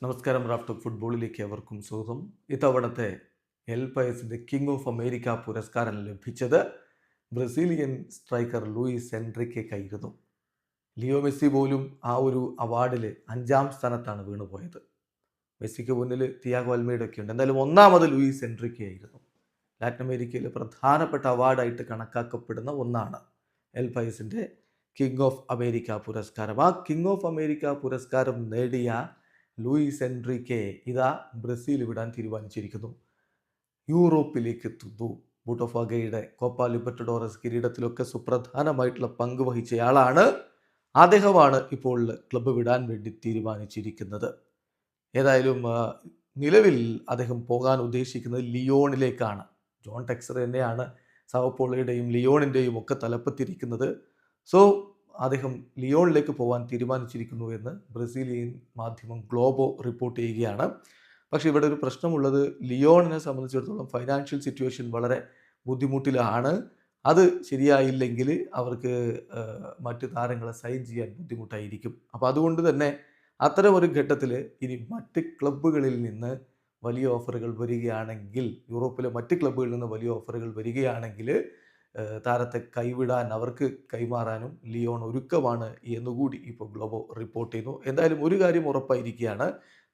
നമസ്കാരം. റാഫ്റ്റോക്ക് ഫുട്ബോളിലേക്ക് അവർക്കും സ്വാഗതം. ഇത്തവണത്തെ എൽ പയസിൻ്റെ കിങ് ഓഫ് അമേരിക്ക പുരസ്കാരം ലഭിച്ചത് ബ്രസീലിയൻ സ്ട്രൈക്കർ ലൂയിസ് എൻറിക്കയ്ക്കായിരുന്നു. ലിയോ മെസ്സി പോലും ആ ഒരു അവാർഡിൽ 5ാം സ്ഥാനത്താണ് വീണുപോയത്. മെസ്സിക്ക് മുന്നിൽ തിയാഗോ അൽമേഡൊക്കെ ഉണ്ട്. എന്തായാലും ഒന്നാമത് ലൂയിസ് എൻറിക്കയായിരുന്നു. ലാറ്റിൻ അമേരിക്കയിലെ പ്രധാനപ്പെട്ട അവാർഡായിട്ട് കണക്കാക്കപ്പെടുന്ന ഒന്നാണ് എൽ പയസിൻ്റെ കിങ് ഓഫ് അമേരിക്ക പുരസ്കാരം. ആ കിങ് ഓഫ് അമേരിക്ക പുരസ്കാരം നേടിയ ലൂയിസ് എൻറിക്കെ ഇതാ ബ്രസീൽ വിടാൻ തീരുമാനിച്ചിരിക്കുന്നു. യൂറോപ്പിലേക്ക് എത്തുന്നു. ബോട്ടോഫാഗയുടെ കോപ്പ ലിബർട്ടഡോറസ് കിരീടത്തിലൊക്കെ സുപ്രധാനമായിട്ടുള്ള പങ്ക് വഹിച്ചയാളാണ്. അദ്ദേഹമാണ് ഇപ്പോൾ ക്ലബ്ബ് വിടാൻ വേണ്ടി തീരുമാനിച്ചിരിക്കുന്നത്. ഏതായാലും നിലവിൽ അദ്ദേഹം പോകാൻ ഉദ്ദേശിക്കുന്നത് ലിയോണിലേക്കാണ്. ജോൺ ടെക്സർ തന്നെയാണ് സാവോപോളയുടെയും ലിയോണിൻ്റെയും ഒക്കെ തലപ്പത്തിരിക്കുന്നത്. സോ അദ്ദേഹം ലിയോണിലേക്ക് പോകാൻ തീരുമാനിച്ചിരിക്കുന്നു എന്ന് ബ്രസീലിയൻ മാധ്യമം ഗ്ലോബോ റിപ്പോർട്ട് ചെയ്യുകയാണ്. പക്ഷേ ഇവിടെ ഒരു പ്രശ്നമുള്ളത്, ലിയോണിനെ സംബന്ധിച്ചിടത്തോളം ഫൈനാൻഷ്യൽ സിറ്റുവേഷൻ വളരെ ബുദ്ധിമുട്ടിലാണ്. അത് ശരിയായില്ലെങ്കിൽ അവർക്ക് മറ്റ് താരങ്ങളെ സൈൻ ചെയ്യാൻ ബുദ്ധിമുട്ടായിരിക്കും. അപ്പോൾ അതുകൊണ്ട് തന്നെ അത്തരമൊരു ഘട്ടത്തിൽ ഇനി മറ്റ് ക്ലബ്ബുകളിൽ നിന്ന് വലിയ ഓഫറുകൾ വരികയാണെങ്കിൽ, യൂറോപ്പിലെ മറ്റ് ക്ലബ്ബുകളിൽ നിന്ന് വലിയ ഓഫറുകൾ വരികയാണെങ്കിൽ താരത്തെ കൈവിടാൻ, അവർക്ക് കൈമാറാനും ലിയോൺ ഒരുക്കമാണ് എന്നുകൂടി ഇപ്പോൾ ഗ്ലോബോ റിപ്പോർട്ട് ചെയ്യുന്നു. എന്തായാലും ഒരു കാര്യം ഉറപ്പായിരിക്കുകയാണ്,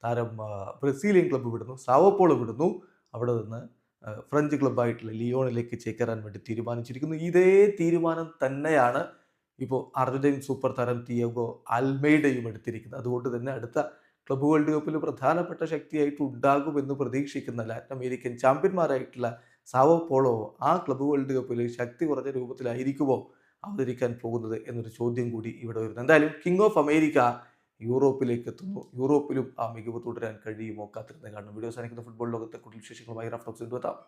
താരം ബ്രസീലിയൻ ക്ലബ്ബ് വിടുന്നു, സാവോപോളോ വിടുന്നു. അവിടെ നിന്ന് ഫ്രഞ്ച് ക്ലബ്ബായിട്ടുള്ള ലിയോണിലേക്ക് ചേക്കേറാൻ വേണ്ടി തീരുമാനിച്ചിരിക്കുന്നു. ഇതേ തീരുമാനം തന്നെയാണ് ഇപ്പോൾ അർജന്റീൻ സൂപ്പർ താരം തിയാഗോ അൽമേഡയും എടുത്തിരിക്കുന്നത്. അതുകൊണ്ട് തന്നെ അടുത്ത ക്ലബ്ബ് വേൾഡ് കപ്പിൽ പ്രധാനപ്പെട്ട ശക്തിയായിട്ട് ഉണ്ടാകുമെന്ന് പ്രതീക്ഷിക്കുന്ന ലാറ്റിൻ അമേരിക്കൻ ചാമ്പ്യന്മാരായിട്ടുള്ള സാവോപോളോ ആ ക്ലബ്ബ് വേൾഡ് കപ്പിൽ ശക്തി കുറഞ്ഞ രൂപത്തിലായിരിക്കുമോ അവതരിക്കാൻ പോകുന്നത് എന്നൊരു ചോദ്യം കൂടി ഇവിടെ വരുന്നു. എന്തായാലും കിങ് ഓഫ് അമേരിക്ക യൂറോപ്പിലേക്ക് എത്തുന്നു. യൂറോപ്പിലും ആ മികവ് തുടരാൻ കഴിയുമോ? കാത്തിരുന്ന് കാണും. വീഡിയോ സാധിക്കുന്ന ഫുട്ബോൾ ലോകത്തെ കൂടുതൽ വിശേഷങ്ങളുമായി റാഫ്റ്റോക്സ് എത്താം.